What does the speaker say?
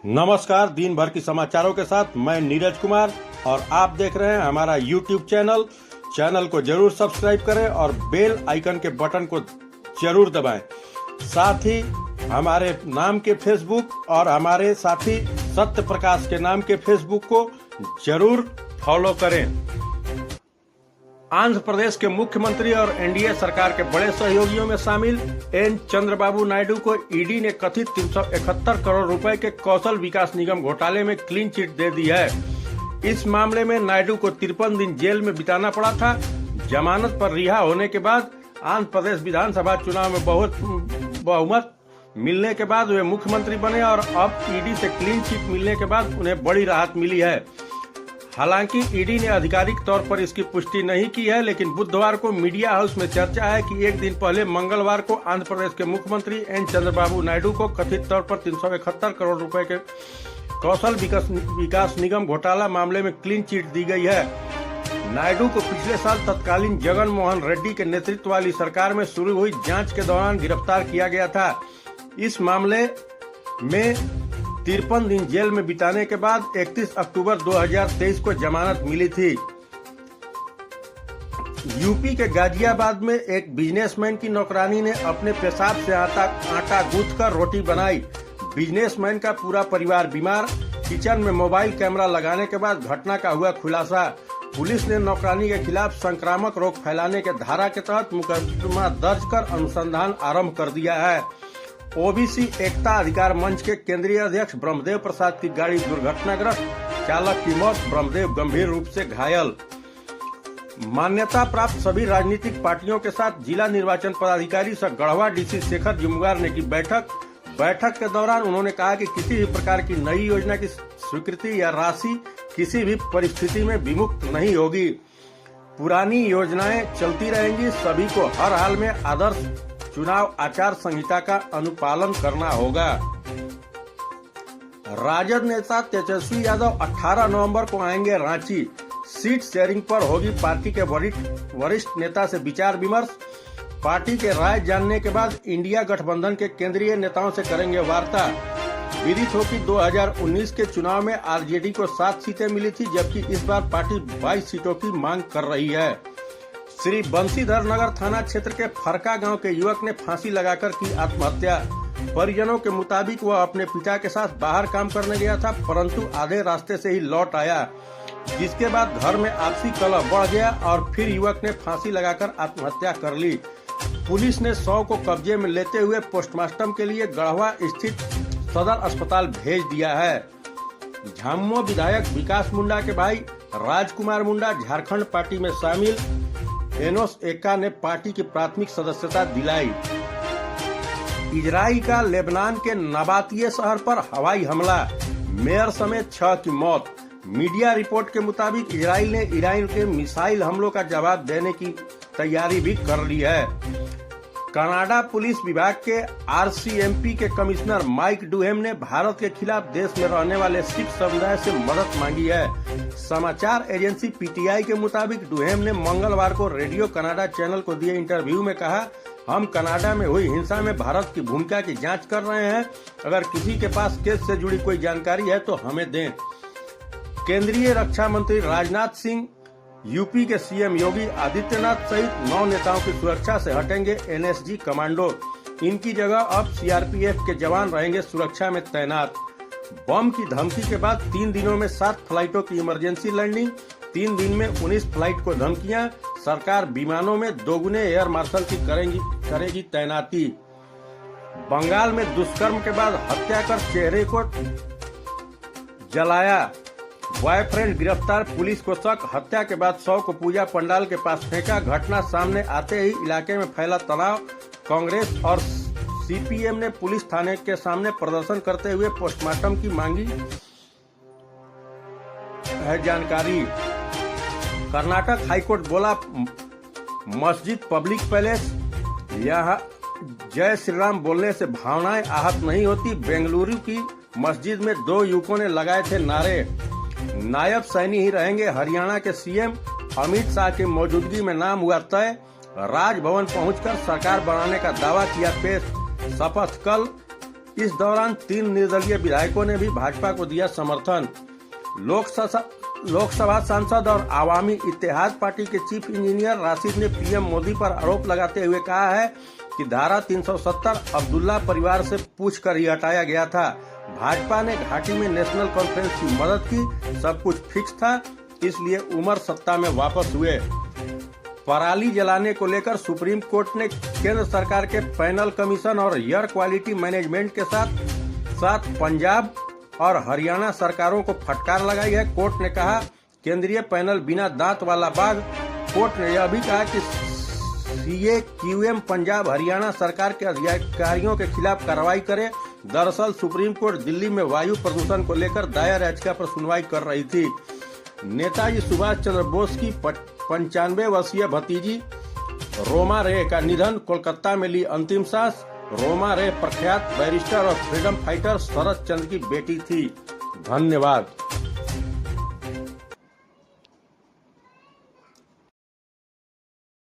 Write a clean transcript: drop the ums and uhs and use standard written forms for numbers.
नमस्कार। दिन भर की समाचारों के साथ मैं नीरज कुमार और आप देख रहे हैं हमारा यूट्यूब चैनल को जरूर सब्सक्राइब करें और बेल आइकन के बटन को जरूर दबाएं। साथ ही हमारे नाम के फेसबुक और हमारे साथी सत्य प्रकाश के नाम के फेसबुक को जरूर फॉलो करें। आंध्र प्रदेश के मुख्यमंत्री और एनडीए सरकार के बड़े सहयोगियों में शामिल एन चंद्रबाबू नायडू को ईडी ने कथित 371 करोड़ रुपए के कौशल विकास निगम घोटाले में क्लीन चिट दे दी है। इस मामले में नायडू को 53 दिन जेल में बिताना पड़ा था। जमानत पर रिहा होने के बाद आंध्र प्रदेश विधानसभा चुनाव में बहुमत मिलने के बाद वे मुख्यमंत्री बने और अब ईडी से क्लीन चिट मिलने के बाद उन्हें बड़ी राहत मिली है। हालांकि ईडी ने आधिकारिक तौर पर इसकी पुष्टि नहीं की है, लेकिन बुधवार को मीडिया हाउस में चर्चा है कि एक दिन पहले मंगलवार को आंध्र प्रदेश के मुख्यमंत्री एन चंद्रबाबू नायडू को कथित तौर पर 371 करोड़ रुपए के कौशल विकास निगम घोटाला मामले में क्लीन चिट दी गई है। नायडू को पिछले साल तत्कालीन जगन मोहन रेड्डी के नेतृत्व वाली सरकार में शुरू हुई जांच के दौरान गिरफ्तार किया गया था। इस मामले में 53 दिन जेल में बिताने के बाद 31 अक्टूबर 2023 को जमानत मिली थी। यूपी के गाजियाबाद में एक बिजनेसमैन की नौकरानी ने अपने पेशाब से आटा गूंथकर रोटी बनाई। बिजनेसमैन का पूरा परिवार बीमार। किचन में मोबाइल कैमरा लगाने के बाद घटना का हुआ खुलासा। पुलिस ने नौकरानी के खिलाफ संक्रामक रोग फैलाने के धारा के तहत मुकदमा दर्ज कर अनुसंधान आरंभ कर दिया है। ओबीसी एकता अधिकार मंच के केंद्रीय अध्यक्ष ब्रह्मदेव प्रसाद की गाड़ी दुर्घटनाग्रस्त, चालक की मौत, ब्रह्मदेव गंभीर रूप से घायल। मान्यता प्राप्त सभी राजनीतिक पार्टियों के साथ जिला निर्वाचन पदाधिकारी सह गढ़वा डीसी शेखर जुमगार ने की बैठक के दौरान उन्होंने कहा कि किसी भी प्रकार की नई योजना की स्वीकृति या राशि किसी भी परिस्थिति में विमुक्त नहीं होगी। पुरानी योजनाएं चलती रहेंगी। सभी को हर हाल में आदर्श चुनाव आचार संहिता का अनुपालन करना होगा। राजद नेता तेजस्वी यादव 18 नवंबर को आएंगे रांची। सीट शेयरिंग पर होगी पार्टी के वरिष्ठ नेता से विचार विमर्श। पार्टी के राय जानने के बाद इंडिया गठबंधन के केंद्रीय नेताओं से करेंगे वार्ता। विदित हो कि 2019 के चुनाव में आरजेडी को 7 सीटें मिली थी, जबकि इस बार पार्टी 22 सीटों की मांग कर रही है। श्री बंशीधर नगर थाना क्षेत्र के फरका गांव के युवक ने फांसी लगाकर की आत्महत्या। परिजनों के मुताबिक वह अपने पिता के साथ बाहर काम करने गया था, परंतु आधे रास्ते से ही लौट आया, जिसके बाद घर में आपसी कलह बढ़ गया और फिर युवक ने फांसी लगाकर आत्महत्या कर ली। पुलिस ने शव को कब्जे में लेते हुए पोस्टमार्टम के लिए गढ़वा स्थित सदर अस्पताल भेज दिया है। झामुमो विधायक विकास मुंडा के भाई राजकुमार मुंडा झारखंड पार्टी में शामिल। एनोस एक्का ने पार्टी की प्राथमिक सदस्यता दिलाई। इजराइल का लेबनान के नबातिये शहर पर हवाई हमला, मेयर समेत 6 की मौत। मीडिया रिपोर्ट के मुताबिक इजराइल ने ईरान के मिसाइल हमलों का जवाब देने की तैयारी भी कर ली है। कनाडा पुलिस विभाग के आरसीएमपी के कमिश्नर माइक डूहेम ने भारत के खिलाफ देश में रहने वाले सिख समुदाय से मदद मांगी है। समाचार एजेंसी पीटीआई के मुताबिक डूहेम ने मंगलवार को रेडियो कनाडा चैनल को दिए इंटरव्यू में कहा, हम कनाडा में हुई हिंसा में भारत की भूमिका की जांच कर रहे हैं। अगर किसी के पास केस से जुड़ी कोई जानकारी है तो हमें दें। केंद्रीय रक्षा मंत्री राजनाथ सिंह, यूपी के सीएम योगी आदित्यनाथ सहित 9 नेताओं की सुरक्षा से हटेंगे एनएसजी कमांडो। इनकी जगह अब सीआरपीएफ के जवान रहेंगे सुरक्षा में तैनात। बम की धमकी के बाद 3 दिनों में 7 फ्लाइटों की इमरजेंसी लैंडिंग, 3 दिन में 19 फ्लाइट को धमकियां। सरकार विमानों में दोगुने एयर मार्शल की करेगी तैनाती। बंगाल में दुष्कर्म के बाद हत्या कर चेहरे को जलाया, बॉयफ्रेंड गिरफ्तार। पुलिस को शक, हत्या के बाद शव को पूजा पंडाल के पास फेंका। घटना सामने आते ही इलाके में फैला तनाव। कांग्रेस और सीपीएम ने पुलिस थाने के सामने प्रदर्शन करते हुए पोस्टमार्टम की मांगी है जानकारी। कर्नाटक हाईकोर्ट बोला, मस्जिद पब्लिक पैलेस, यहाँ जय श्री राम बोलने से भावनाएं आहत नहीं होती। बेंगलुरु की मस्जिद में 2 युवकों ने लगाए थे नारे। नायब सैनी ही रहेंगे हरियाणा के सीएम, अमित शाह की मौजूदगी में नाम हुआ तय। राजभवन पहुंचकर सरकार बनाने का दावा किया पेश। शपथ कल। इस दौरान 3 निर्दलीय विधायकों ने भी भाजपा को दिया समर्थन। लोकसभा सांसद और आवामी इत्तेहाद पार्टी के चीफ इंजीनियर राशिद ने पीएम मोदी पर आरोप लगाते हुए कहा है कि धारा 370 अब्दुल्ला परिवार से पूछकर ही हटाया गया था। भाजपा ने घाटी में नेशनल कॉन्फ्रेंस की मदद की, सब कुछ फिक्स था, इसलिए उमर सत्ता में वापस हुए। पराली जलाने को लेकर सुप्रीम कोर्ट ने केंद्र सरकार के पैनल कमीशन और एयर क्वालिटी मैनेजमेंट के साथ पंजाब और हरियाणा सरकारों को फटकार लगाई है। कोर्ट ने कहा, केंद्रीय पैनल बिना दांत वाला बाघ। कोर्ट ने यह भी कहा कि CAQM पंजाब हरियाणा सरकार के अधिकारियों के खिलाफ कार्रवाई करे। दरअसल सुप्रीम कोर्ट दिल्ली में वायु प्रदूषण को लेकर दायर याचिका पर सुनवाई कर रही थी। नेताजी सुभाष चंद्र बोस की 95 वर्षीय भतीजी रोमा रे का निधन, कोलकाता में ली अंतिम सांस। रोमा रे प्रख्यात बैरिस्टर और फ्रीडम फाइटर शरद चंद्र की बेटी थी। धन्यवाद।